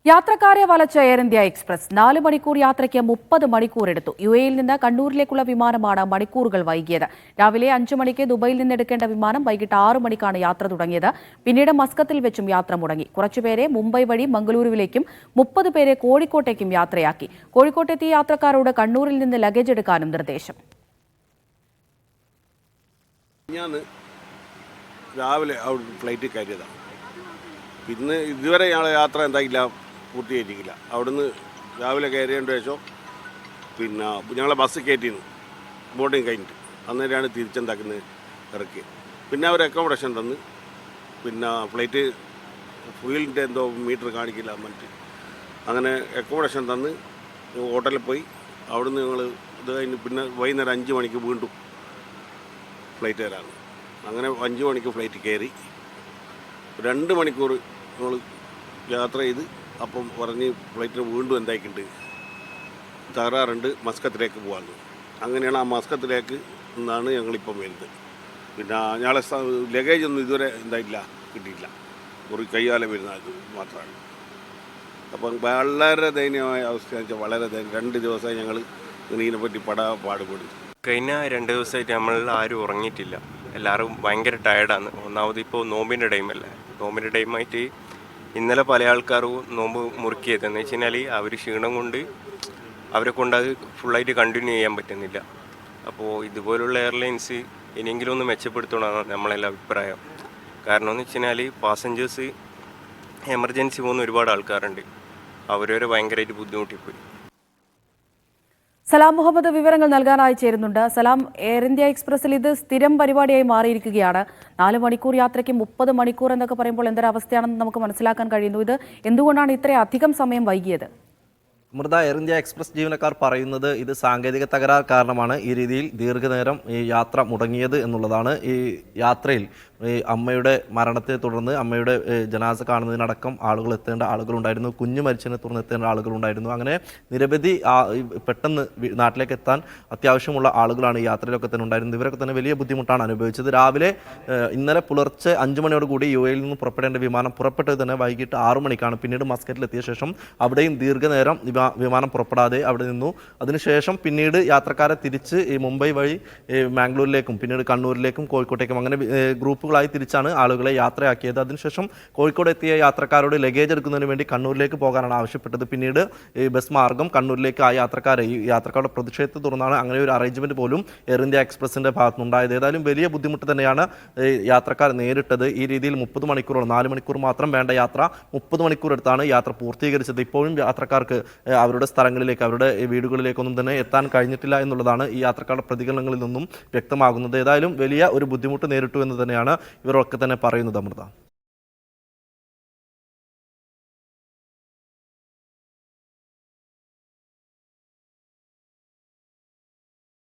യാത്രക്കാരെ വലച്ച air India express 4 മണിക്കൂർ യാത്രയ്ക്ക് 30 മണിക്കൂർ എടുത്തു. യുഎഇയിൽ നിന്ന് കണ്ണൂരിലേക്കുള്ള വിമാനമാണ് മണിക്കൂറുകൾ വൈകിയത്. രാവിലെ 5 മണിക്ക് ദുബൈയിൽ നിന്ന് എടുക്കേണ്ട വിമാനം വൈകിട്ട് 6 മണിക്കാണ് യാത്ര തുടങ്ങിയത്. പിന്നീട് മസ്കത്തിൽ വെച്ചും യാത്ര മുടങ്ങി. കുറച്ചുപേരെ മുംബൈ വഴി മംഗളൂരുവിലേക്കും 30 പേരെ കോഴിക്കോട്ടേക്കും യാത്രയാക്കി. കോഴിക്കോട്ടെത്തിയ യാത്രക്കാരോട് കണ്ണൂരിൽ നിന്ന് ലഗേജ് എടുക്കാനും നിർദ്ദേശം. രാവിലെ ഫ്ലൈറ്റിൽ കയറിയതാണ്. പിന്നെ ഇതുവരെ ഞങ്ങൾ യാത്ര എന്തായില്ല, പൂർത്തീകരിക്കില്ല. അവിടുന്ന് രാവിലെ കയറിയതിന് ശേഷം പിന്നെ ഞങ്ങളെ ബസ് കയറ്റിയിരുന്നു ബോർഡിങ് കഴിഞ്ഞിട്ട്. അന്നേരമാണ് തിരിച്ചെന്താക്കുന്നത് ഇറക്കിയത്. പിന്നെ അവർ അക്കോമഡേഷൻ തന്ന്, പിന്നെ ഫ്ലൈറ്റ് ഫ്യൂലിൻ്റെ എന്തോ മീറ്റർ കാണിക്കില്ല മറ്റ് അങ്ങനെ അക്കോമഡേഷൻ തന്ന് ഹോട്ടലിൽ പോയി. അവിടുന്ന് ഞങ്ങൾ ഇത് കഴിഞ്ഞ് പിന്നെ വൈകുന്നേരം 5 മണിക്ക് വീണ്ടും ഫ്ലൈറ്റ് കയറാണ്. അങ്ങനെ 5 മണിക്ക് ഫ്ലൈറ്റ് കയറി 2 മണിക്കൂർ നമ്മൾ യാത്ര ചെയ്ത്. അപ്പം പറഞ്ഞ് ഫ്ലൈറ്റിന് വീണ്ടും എന്തായിട്ടുണ്ട്, തകരാറുണ്ട്, മസ്കത്തിലേക്ക് പോകാമെന്ന്. അങ്ങനെയാണ് ആ മസ്കത്തിലേക്ക് നിന്നാണ് ഞങ്ങളിപ്പം വരുന്നത്. പിന്നെ ഞങ്ങളെ ലഗേജൊന്നും ഇതുവരെ എന്തായില്ല, കിട്ടിയില്ല. ഒരു കയ്യാലെ വരുന്ന മാത്രമാണ്. അപ്പം വളരെ ദയനീയമായ അവസ്ഥ വെച്ചാൽ വളരെ 2 ദിവസമായി ഞങ്ങൾ ഇതിനെപ്പറ്റി പാടുപെടും. കഴിഞ്ഞ 2 ദിവസമായിട്ട് നമ്മൾ ആരും ഉറങ്ങിയിട്ടില്ല. എല്ലാവരും ഭയങ്കര ടയർഡാണ്. ഒന്നാമത് ഇപ്പോൾ നോമ്പിൻ്റെ ടൈമല്ലേ, നോമ്പിൻ്റെ ടൈമായിട്ട് ഇന്നലെ പല ആൾക്കാരും നോമ്പ് മുറുക്കിയത് എന്ന് വെച്ച് കഴിഞ്ഞാൽ അവർ ക്ഷീണം കൊണ്ട് അവരെ കൊണ്ട് അത് ഫുള്ളായിട്ട് കണ്ടിന്യൂ ചെയ്യാൻ പറ്റുന്നില്ല. അപ്പോൾ ഇതുപോലുള്ള എയർലൈൻസ് ഇനിയെങ്കിലും ഒന്ന് മെച്ചപ്പെടുത്തണമെന്നാണ് നമ്മളെല്ലാം അഭിപ്രായം. കാരണം എന്ന് വെച്ച് കഴിഞ്ഞാൽ പാസഞ്ചേഴ്സ് എമർജൻസി പോകുന്ന ഒരുപാട് ആൾക്കാരുണ്ട്. അവരവരെ ഭയങ്കരമായിട്ട് ബുദ്ധിമുട്ടിപ്പോയി. സലാം മുഹമ്മദ് വിവരങ്ങൾ നൽകാനായി ചേരുന്നുണ്ട്. സലാം, എയർ ഇന്ത്യ എക്സ്പ്രസിൽ ഇത് സ്ഥിരം പരിപാടിയായി മാറിയിരിക്കുകയാണ്. 4 മണിക്കൂർ യാത്രയ്ക്ക് 30 മണിക്കൂർ എന്നൊക്കെ പറയുമ്പോൾ എന്തൊരവസ്ഥയാണെന്ന് നമുക്ക് മനസ്സിലാക്കാൻ കഴിയുന്നു. ഇത് എന്തുകൊണ്ടാണ് ഇത്രയധികം സമയം വൈകിയത്? അമൃത, എയർ ഇന്ത്യ എക്സ്പ്രസ് ജീവനക്കാർ പറയുന്നത് ഇത് സാങ്കേതിക തകരാർ കാരണമാണ് ഈ രീതിയിൽ ദീർഘനേരം ഈ യാത്ര മുടങ്ങിയത് എന്നുള്ളതാണ്. ഈ യാത്രയിൽ ഈ അമ്മയുടെ മരണത്തെ തുടർന്ന് അമ്മയുടെ ജനാസ കാണുന്നതിനടക്കം ആളുകൾ എത്തേണ്ട ആളുകളുണ്ടായിരുന്നു. കുഞ്ഞു മരിച്ചതിനെ തുടർന്ന് എത്തേണ്ട ആളുകളുണ്ടായിരുന്നു. അങ്ങനെ നിരവധി പെട്ടെന്ന് നാട്ടിലേക്ക് എത്താൻ അത്യാവശ്യമുള്ള ആളുകളാണ് ഈ യാത്രയിലൊക്കെ തന്നെ ഉണ്ടായിരുന്നത്. ഇവരൊക്കെ തന്നെ വലിയ ബുദ്ധിമുട്ടാണ് അനുഭവിച്ചത്. രാവിലെ ഇന്നലെ പുലർച്ചെ 5 മണിയോടുകൂടി യുഎഇയിൽ നിന്ന് പുറപ്പെടേണ്ട വിമാനം പുറപ്പെട്ടത് തന്നെ വൈകിട്ട് 6 മണിക്കാണ്. പിന്നീട് മസ്കറ്റിലെത്തിയ ശേഷം അവിടെയും ദീർഘനേരം വിമാനം പുറപ്പെടാതെ അവിടെ നിന്നു. അതിനുശേഷം പിന്നീട് യാത്രക്കാരെ തിരിച്ച് ഈ മുംബൈ വഴി മാംഗ്ലൂരിലേക്കും പിന്നീട് കണ്ണൂരിലേക്കും കോഴിക്കോട്ടേക്കും അങ്ങനെ ഗ്രൂപ്പുകളായി തിരിച്ചാണ് ആളുകളെ യാത്രയാക്കിയത്. അതിനുശേഷം കോഴിക്കോട് എത്തിയ യാത്രക്കാരോട് ലഗേജ് എടുക്കുന്നതിന് വേണ്ടി കണ്ണൂരിലേക്ക് പോകാനാണ് ആവശ്യപ്പെട്ടത്. പിന്നീട് ഈ ബസ് മാർഗം കണ്ണൂരിലേക്ക് ആ യാത്രക്കാരുടെ പ്രതിഷേധത്തെ തുടർന്നാണ് അങ്ങനെ ഒരു അറേഞ്ച്മെന്റ് പോലും എയർ ഇന്ത്യ എക്സ്പ്രസിന്റെ ഭാഗത്തുനിന്നുണ്ടായത്. ഏതായാലും വലിയ ബുദ്ധിമുട്ട് തന്നെയാണ് യാത്രക്കാർ നേരിട്ടത്. ഈ രീതിയിൽ 30 മണിക്കൂറോളം, 4 മണിക്കൂർ മാത്രം വേണ്ട യാത്ര 30 മണിക്കൂർ എടുത്താണ് യാത്ര പൂർത്തീകരിച്ചത്. ഇപ്പോഴും യാത്രക്കാർക്ക് അവരുടെ സ്ഥലങ്ങളിലേക്ക്, അവരുടെ വീടുകളിലേക്കൊന്നും തന്നെ എത്താൻ കഴിഞ്ഞിട്ടില്ല എന്നുള്ളതാണ് ഈ യാത്രക്കാരുടെ പ്രതികരണങ്ങളിൽ നിന്നും വ്യക്തമാകുന്നത്. ഏതായാലും വലിയ ഒരു ബുദ്ധിമുട്ട് നേരിട്ടു എന്ന് തന്നെയാണ് ഇവരൊക്കെ തന്നെ പറയുന്നത്. അമൃത.